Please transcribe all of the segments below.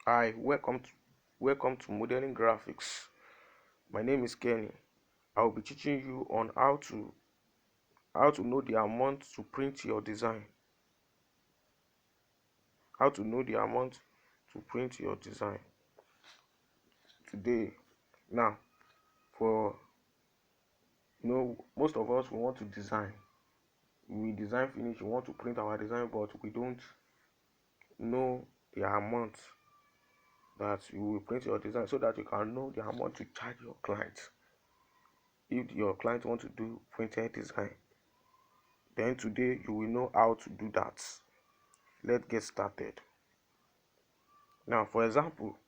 Hi, welcome to Modeling Graphics. My name is Kenny. I will be teaching you on how to know the amount to print your design. How to know the amount to print your design today. Now, for most of us we want to design. We design finish, we want to print our design, but we don't know the amount that you will print your design, so that you can know the amount to charge your client if your client want to do printed design. Then today you will know how to do that. Let's get started. Now, for example,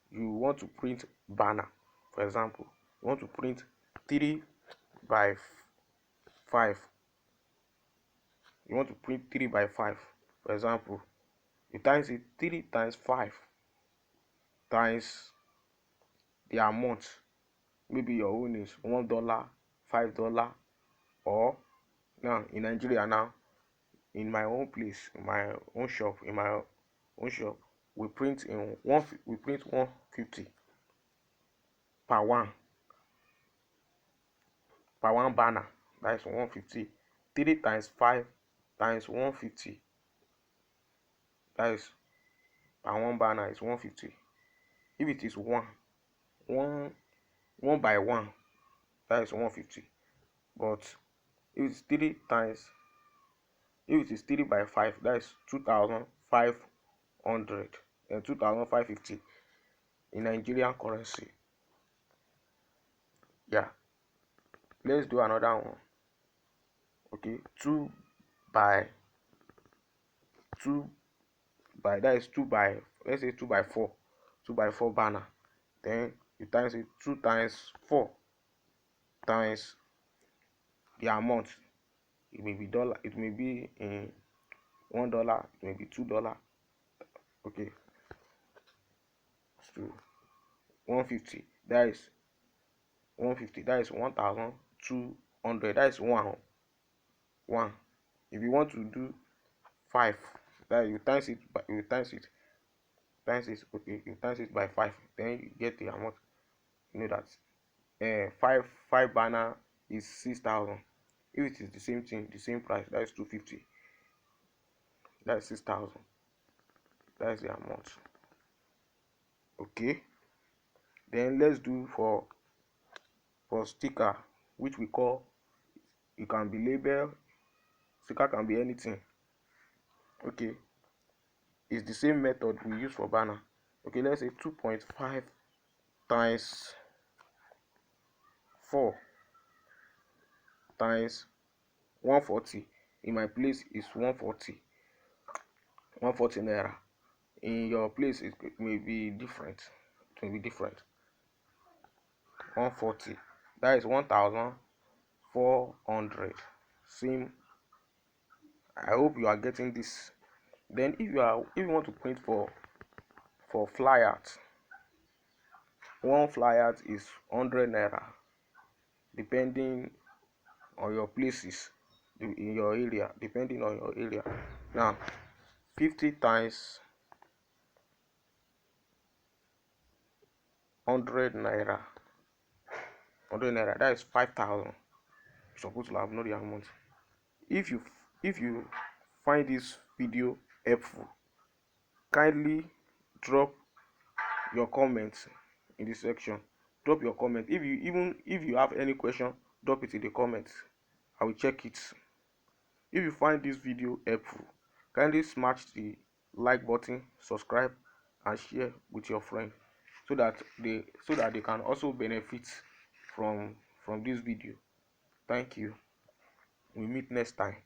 you want to print banner. For example, you want to print 3 by 5. You want to print 3 by 5. For example, you times it 3 times 5 times the amount. Maybe your own is $1, $5, or now in Nigeria now, in my own place, in my own shop, we print 150 per one banner. That is 150. 3 times 5 times 150. That is per one banner is 150. If it is one by one, that is 150. But if it's 3 by 5, that is 2,500 and 2,550 in Nigerian currency. Yeah, let's do another one. Okay, 2 by that is 2 by, let's say 2 by 4, 2 by 4 banner. Then you times it 2 times 4 times the amount. It may be dollar, it may be in $1, it may be $2. Okay, so 150, that is 150, that is 1,200, that is one. If you want to do 5, that you times it by, okay, you times it by 5, then you get the amount. You know that 5 banner is 6,000. If it is the same thing, the same price, that is 250. That is 6,000. That is the amount. Okay. Then let's do for sticker, which we call, it can be label. Sticker can be anything. Okay. It's the same method we use for banner. Okay, let's say 2.5 times 4 times 140. In my place is 140 naira. In your place it may be different. 140, that is 1,400. Same. I hope you are getting this. Then if you want to print for flyers, one flyer is 100 naira, depending on your places in your area. Now 50 times 100 naira, that is 5,000. You're supposed to have known the amount. If you find this video helpful, kindly drop your comments in the section. Drop your comment. If you have any question, drop it in the comments. I will check it. If you find this video helpful, kindly smash the like button, subscribe, and share with your friends, so that they can also benefit from this video. Thank you. We meet next time.